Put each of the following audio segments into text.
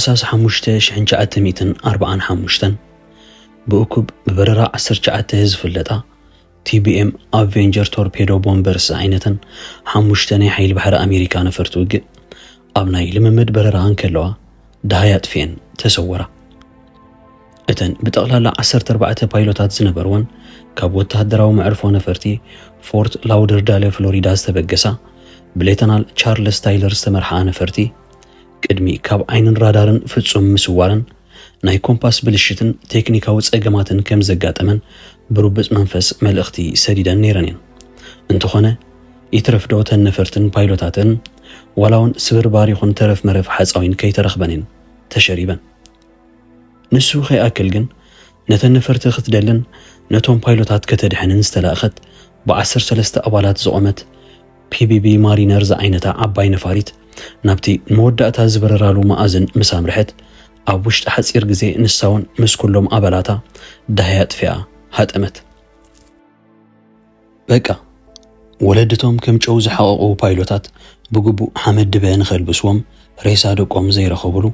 تحساس حموشته شحنشة عتميتن 45 بأكب ببررة 10 هزفلتا TBM Avenger Torpedo Bombers عينتن حموشتني حيل بحر أمريكا نفرتوج أبناي لممد برران كلوا دهيات فين تسورة اتن بتقلال 14 بايلوتات زنبرون كابوت هدراو معرفو نفرتي فورت لاودردال فلوريدا استبقسا بليتنال تشارلز تايلر استمرحا نفرتي قدمي كاب عين رادارن فتصم مسوارن ناي كومباس بلشتن تكنيكاو صقماتن كم زغاطمن بروبص منفس ملختي سديدن نيرنين انتخونه يترفدو تنفرتن بايلوتاتن ولاون سبربار يخون ترف مرف حصاوين كيترخبنين تشريبن نسو خي اكل جن نتنفرت ختدلن نتوم بايلوتات كتدحنن استلاخت ب13 ابالات زقمت PBB مارينرز عينتا عباي نفاريت نابتي مودعتا زبررالو مازن مسامرحت ኣብ ውሽጢ ሓፂር ግዜ ንሳውን ምስ ኩሎም ኣባላታ ዳህያት ፊያ ሃጠመት በቃ ወለድቶም ከም ጨው ዝሓቀቁ ፓይሎታት ብግቡእ ሓመድ ድበ ንኸልብስዎም ሬሳ ደቆም ዘይረኸብሉ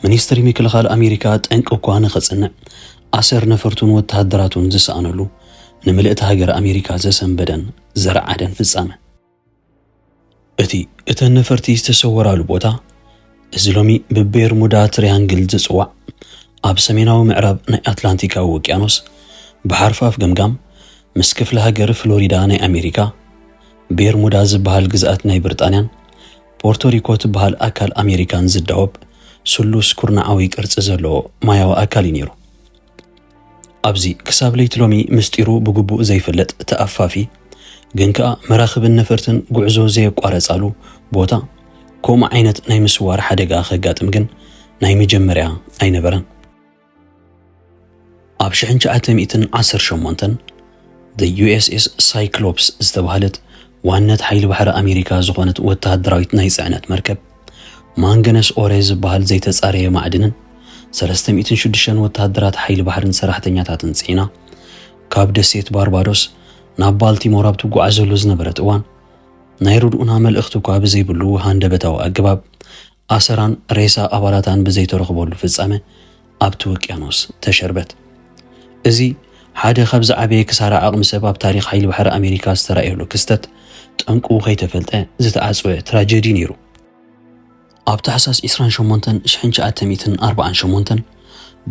ሚኒስትሪ ምክልኻል ኣሜሪካ ጠንቂ እኳ ንኸጽንዕ ኣሰር ነፈርቱን ወተሃደራቱን ዝሰኣነሉ ንምልእቲ ሃገር ኣሜሪካ ዘሰንበደን ዘረዓደን ፍጻመ እቲ እተን ነፈርቲ ዝተሰወራሉ ቦታ زلومي ببيرمودا تريانجل زصواع اب سميناو معرب ناي اتلانتيكا ووقيانوس بحرفاف گمگام مسكف لهاجر فلوريدا ناي امريكا بيرمودا زبال گزات ناي بريطانيان بورتوريكو تبال اكل امريكان زداوب سلوس كورناوي قرص زلو ماياو اكل ينيرو ابزي كساب ليتلومي مستيرو بگبو زيفلط تافافي گنكا مراخب النفرتن غعزو زي قارصالو بوتا كوم عينت ناي مسوار حدقا خقاتم جن ناي مجمريا اي نبرن ابشحن جاعتم ايتن 10 the USS Cyclops استبهالت وانت حيل بحر امريكا زغونت وتهدراويت ناي صعنت مركب مانغنس اوريز بحال زي تصاريه معدنن 306 وتهدرات حيل بحرن سراحتنياتاتن صينا كاب دسيت باربادوس ناب بالتيمور ابتو غعزلو زنبرت اوان نايرودونا ملእኽቱ ኳ بزيبلو ሃንደበታው አግባብ አሰራን ሬሳ አባላታን በዘይተረኽበሉ ፍጻመ ኣብቲ ውቅያኖስ ተሸርበት እዚ ሓደ ካብ ዝዓበየ ክሳራ ዓቕሚ ሰብ ኣብ ታሪኽ ሓይሊ ባሕሪ ኣሜሪካ ዝተራእየሉ ክስተት ጠንቁ ከይተፈልጠ ዝተዓጽወ ትራጀዲ ነይሩ ኣብ ታሕሳስ 28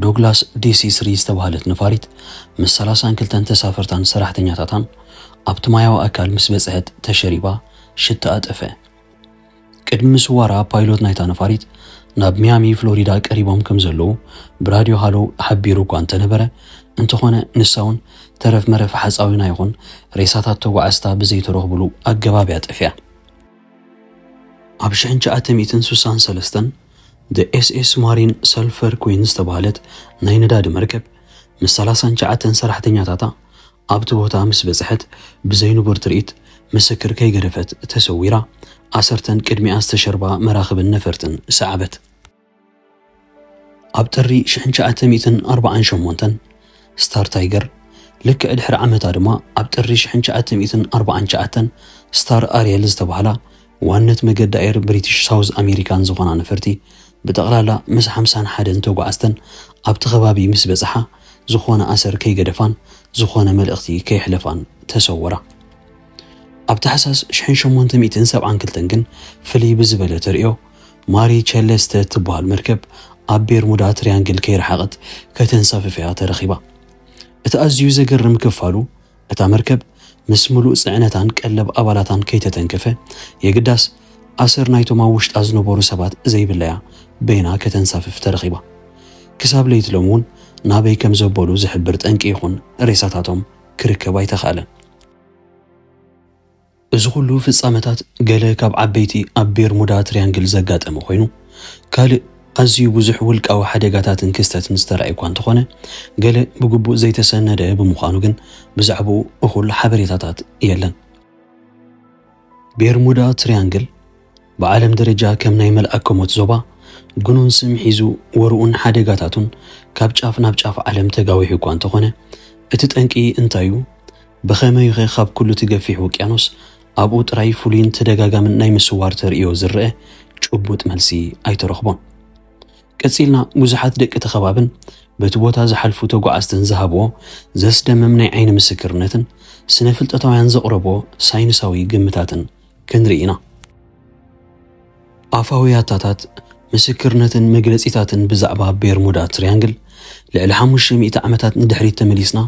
ዶግላስ DC-3 ዝተባሃለት ነፋሪት ምስ 32 ተሳፈርታን ሰራሕተኛታታን ኣብቲ ማያዊ ኣካል ምስ በጽሐት ተሸሪባ ሽታ አጠፈ ቅድሚ ስዋራ ፓይሎት ናይታ ነፋሪት ናብ ሚያሚ ፍሎሪዳ ቀሪቦም ከም ዘለው ብራዲዮ ሃሎ ሓቢሩ ኳንተ ነበረ እንተኾነ ንሳውን ተረፍ መረፍ ሓፃዊና ይኹን ሬሳታት ተጓዓዝታ ብዘይተረኽብሉ ኣገባብ ያጠፍያ ኣብ 1963 the SS Marine Sulphur Queen ዝተባሃለት ናይ ነዳዲ መርከብ ምስ 39 ሰራሕተኛታታ ኣብቲ ቦታ ምስ በጽሐት ብዘይንቡር ትርኢት مسكر كي قرفت تسويرا عسرتن كدمي استشربا مراخب النفرتن سعبت ابتري شحنشا اتميتن 48 ستار تايجر لك ادحر عمتا دما ابتري شحنشا اتميتن 49 ستار اريال زتبهلا وانت مقد دائر بريتش ساوز امريكان زغانا نفرتي بتقلالا مس 51 توقعستن ابتخبابي مس بزحا زخوانا اسر كي قدفان زخوانا ملأختي كي حلفان تسورا ኣብ ታሕሳስ 1872 ግን ፍልይ ብዝበለ ተርእዮ ማሪ ቸለስተ ትበሃል መርከብ ኣብ ቤርሙዳ ትሪያንግል ከይረሓቐት ከተንሳፈፈያ ተረኺባ እቲ ኣዝዩ ዘገርም ክፋሉ እታ መርከብ ምስ ሙሉእ ጽዕነታን ቀለብ ኣባላታን ከይተተንከፈ የግዳስ ኣሰር ናይቶም ኣብ ውሽጣ ዝነበሩ ሰባት ዘይብለያ በይና ከተንሳፈፍ ተረኺባ ክሳብ ለይትሎም እውን ናበይ ከም ዘበሉ ዝሕብር ጠንቂ ይኹን ሬሳታቶም ክርከብ ኣይተኻእለን እዚ ኩሉ ፍጻመታት ገለ ካብ ዓበይቲ ኣብ ቤርሙዳ ትሪያንግል ዘጋጠመ ኮይኑ ካልእ ኣዝዩ ብዙሕ ውልቃዊ ሓደጋታትን ክስተትን ዝተረኣየ እኳ እንተኾነ ገለ ብግቡእ ዘይተሰነደ ብምዃኑ ግን ብዛዕባኡ እኹል ሓበሬታታት የለን ቤርሙዳ ትሪያንግል ብዓለም ደረጃ ከም ናይ መልኣክ ከሞት ዞባ ግኑን ስም ሒዙ ወርኡን ሓደጋታቱን ካብ ጫፍ ናብ ጫፍ ዓለም ተጋዊሑ እኳ እንተኾነ እቲ ጠንቂ እንታዩ بخمي خاب كل تجفي وقيانوس أبو تراي فولين تدقاقا من ناي مسوار ترئيو زرئة جبوت ملسي أي ترخبون ቀፂልና ብዙሓት ደቂ ተኸባብን በቲ ቦታ ዝሓልፉ ተጓዓዝትን ዝሃብዎ ዘስደምም ናይ ዓይኒ ምስክርነትን ስነ ፍልጠታውያን ዘቕረብዎ ሳይንሳዊ ግምታትን ክንርኢ ኢና። ኣፋዊ ኣታታት ምስክርነትን መግለፂታትን ብዛዕባ ቤርሙዳ ትሪያንግል ልዕሊ 500 ዓመታት ንድሕሪት ተመሊስና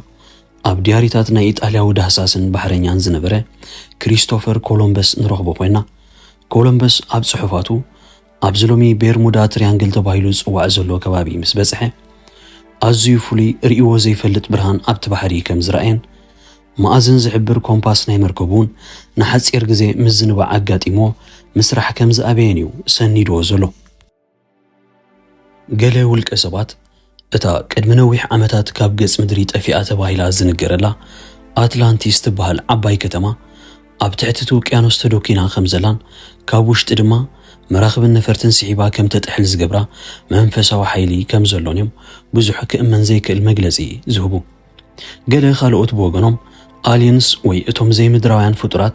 ኣብ ዲያሪታት ናይ ኢጣልያዊ ዳህሳስን ባሕረኛን ዝነበረ ክሪስቶፈር ኮሎምበስ ንረኽቦ ኮይና ኮሎምበስ ኣብ ጽሑፋቱ ኣብዚ ሎሚ ቤርሙዳ ትሪያንግል ተባሂሉ ዝጽዋዕ ዘሎ ከባቢ ምስ በጽሐ ኣዝዩ ፍሉይ ርእይዎ ዘይፈልጥ ብርሃን ኣብቲ ባሕሪ ከም ዝረአየን ማእዝን ዝሕብር ኮምፓስ ናይ መርከቡ እውን ንሓፂር ግዜ ምስ ዝንባዕ ኣጋጢሞ ምስራሕ ከም ዝኣበየን እዩ ሰኒድዎ ዘሎ። ገለ ውልቀ ሰባት እታ ቅድሚ ነዊሕ ዓመታት ካብ ገጽ ምድሪ ጠፊኣ ተባሂላ ዝንገረላ ኣትላንቲስ ትበሃል ዓባይ ከተማ ኣብ ትሕቲ እቲ ውቅያኖስ ተዶኪና ከም ዘላን ካብ ውሽጢ ድማ መራኽብን ነፈርትን ስሒባ ከም ተጥሕል ዝገብራ መንፈሳዊ ሓይሊ ከም ዘሎን እዮም ብዙሕ ክእመን ዘይክእል መግለፂ ዝህቡ። ገለ ካልኦት ብወገኖም ኣሊየንስ ወይ እቶም ዘይምድራውያን ፍጡራት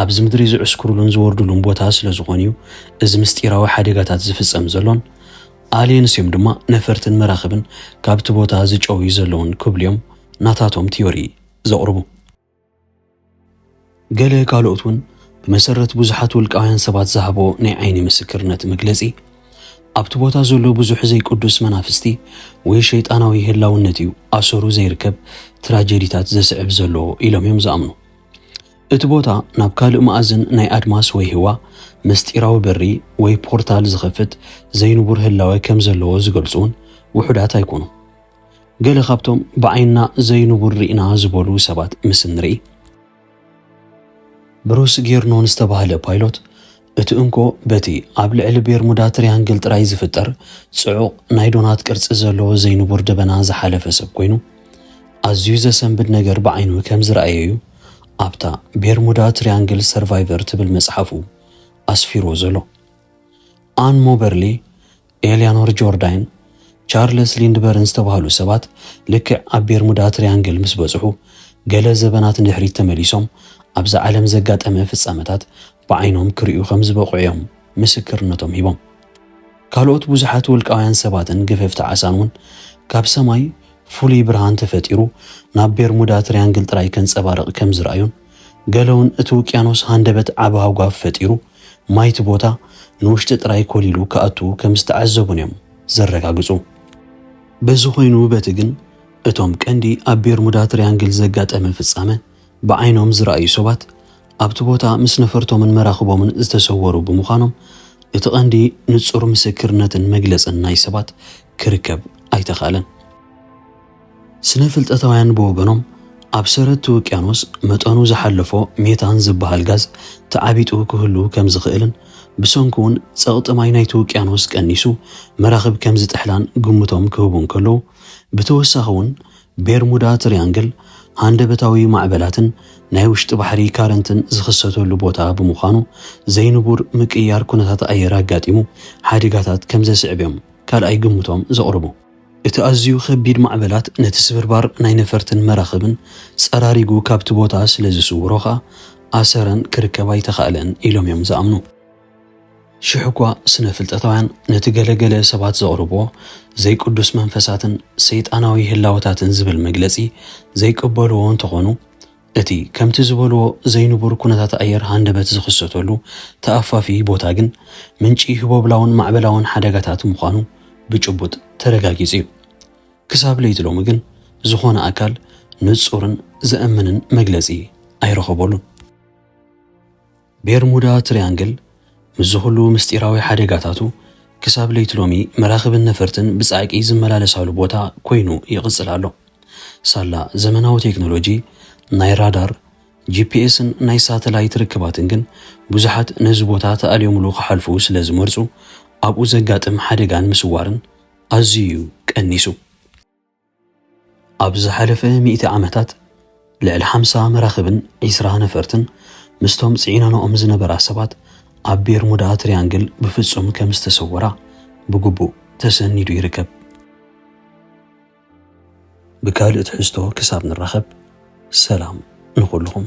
ኣብዚ ምድሪ ዝዕስክሩሉን ዝወርዱሉን ቦታ ስለ ዝኾኑ እዩ እዚ ምስጢራዊ ሓደጋታት ዝፍጸም ዘሎን ኣሊየንስ እዮም ድማ ነፈርትን መራኽብን ካብቲ ቦታ ዝጨውዩ ዘለውን ክብሉ እዮም ናታቶም ቲዮሪ ዘቕርቡ። ገለ ካልኦት እውን ብመሰረት ብዙሓት ውልቃውያን ሰባት ዝሃቦ ናይ ዓይኒ ምስክርነት መግለፂ ኣብቲ ቦታ ዘሎ ብዙሕ ዘይቅዱስ መናፍስቲ ወይ ሸይጣናዊ ህላውነት እዩ ኣሰሩ ዘይርከብ ትራጀዲታት ዘስዕብ ዘሎ ኢሎም እዮም ዝኣምኑ። እቲ ቦታ ናብ ካልእ ማእዝን ናይ ኣድማስ ወይ ህዋ ምስጢራዊ በሪ ወይ ፖርታል ዝኸፍት ዘይንቡር ህላወ ከም ዘለዎ ዝገልጹን ውሑዳት ኣይኮኑ። ገለ ካብቶም ብዓይንና ዘይንቡር ርኢና ዝበሉ ሰባት ምስ ንርኢ ብሩስ ጌርኖን ዝተባህለ ፓይሎት እቲ እንኮ በቲ ኣብ ልዕሊ ቤርሙዳ ትሪያንግል ጥራይ ዝፍጠር ጽዑቕ ናይ ዶናት ቅርፂ ዘለዎ ዘይንቡር ደበና ዝሓለፈ ሰብ ኮይኑ ኣዝዩ ዘሰንብድ ነገር ብዓይኑ ከም ዝረኣየ እዩ ኣብታ ቤርሙዳ ትሪያንግል ሰርቫይቨር ትብል መጽሓፉ ኣስፊሮ ዘሎ። ኣን ሞበርሊ፣ ኤልያኖር ጆርዳይን፣ ቻርልስ ሊንድበርን ዝተባህሉ ሰባት ልክዕ ኣብ ቤርሙዳ ትሪያንግል ምስ በጽሑ ገለ ዘበናት ንድሕሪት ተመሊሶም ኣብዛ ዓለም ዘጋጠመ ፍጻመታት ብዓይኖም ክርእዩ ከም ዝበቕዑ እዮም ምስክርነቶም ሂቦም። ካልኦት ብዙሓት ውልቃውያን ሰባትን ገፈፍቲ ዓሳን እውን ካብ ሰማይ ፍሉይ ብርሃን ተፈጢሩ ናብ ቤርሙዳ ትሪያንግል ጥራይ ከንጸባርቕ ከም ዝረኣዩን ገለውን እቲ ውቅያኖስ ሃንደበት ዓቢ ሃውጋፍ ፈጢሩ ማይቲ ቦታ ንውሽጢ ጥራይ ኮሊሉ ክኣቱ ከም ዝተዓዘቡን እዮም ዘረጋግጹ። በዚ ኮይኑ በቲ ግን እቶም ቀንዲ ኣብ ቤርሙዳ ትሪያንግል ዘጋጠመ ፍጻመ ብዓይኖም ዝረኣዩ ሰባት ኣብቲ ቦታ ምስ ነፈርቶምን መራኽቦምን ዝተሰወሩ ብምዃኖም እቲ ቀንዲ ንጹር ምስክርነትን መግለጽን ናይ ሰባት ክርከብ ኣይተኻለን። ስነ ፍልጠታውያን ብወገኖም ኣብ ሰረቲ ውቅያኖስ መጠኑ ዝሓለፎ ሜታን ዝበሃል ጋዝ ተዓቢጡ ክህሉ ከም ዝኽእልን ብሰንኩ እውን ጸቕጢ ማይ ናይቲ ውቅያኖስ ቀኒሱ መራኽብ ከም ዝጥሕላን ግምቶም ክህቡን ከለዉ ብተወሳኺ እውን ቤርሙዳ ትሪያንግል ሃንደበታዊ ማዕበላትን ናይ ውሽጢ ባሕሪ ካረንትን ዝኽሰተሉ ቦታ ብምዃኑ ዘይንቡር ምቅያር ኩነታት ኣየር ኣጋጢሙ ሓደጋታት ከም ዘስዕብ እዮም ካልኣይ ግምቶም ዘቕርቡ። እቲ ኣዝዩ ከቢድ ማዕበላት ነቲ ስብርባር ናይ ነፈርትን መራኽብን ጸራሪጉ ካብቲ ቦታ ስለ ዝስውሮ ኸኣ ኣሰረን ክርከብ ኣይተኻእለን ኢሎም እዮም ዝኣምኑ። ሽሕ እኳ ስነ ፍልጠታውያን ነቲ ገለገለ ሰባት ዘቕርብዎ ዘይቅዱስ መንፈሳትን ሰይጣናዊ ህላወታትን ዝብል መግለፂ ዘይቅበልዎ እንተኾኑ እቲ ከምቲ ዝበልዎ ዘይንቡር ኩነታት ኣየር ሃንደበት ዝኽሰተሉ ተኣፋፊ ቦታ ግን ምንጪ ህቦብላውን ማዕበላውን ሓደጋታት ምዃኑ ብጭቡጥ ተረጋጊጹ እዩ። ክሳብ ለይቲ ሎሚ ግን ዝኾነ ኣካል ንጹርን ዘእምንን መግለፂ ኣይረኸበሉን። ቤርሙዳ ትሪያንግል ምስ ዝኹሉ ምስጢራዊ ሓደጋታቱ ክሳብ ለይቲ ሎሚ መራኽብን ነፈርትን ብጻቂ ዝመላለሳሉ ቦታ ኮይኑ ይቕጽል ኣሎ። ሳላ ዘመናዊ ቴክኖሎጂ ናይ ራዳር ጂፒኤስን ናይ ሳተላይት ርክባትን ግን ብዙሓት ነዚ ቦታ ተኣልዮምሉ ክሓልፉ ስለ ዝመርፁ ኣብኡ ዘጋጥም ሓደጋን ምስዋርን ኣዝዩ ቀኒሱ። ኣብ ዝሓለፈ 100 ዓመታት ልዕሊ 50 መራኽብን 20 ነፈርትን ምስቶም ጽዒናኖኦም ዝነበራ ሰባት ኣብ ቤርሙዳ ትሪያንግል ብፍጹም ከም ዝተሰወራ ብግቡእ ተሰኒዱ ይርከብ። ብካልእ ትሕዝቶ ክሳብ ንራኸብ ሰላም ንኹልኹም።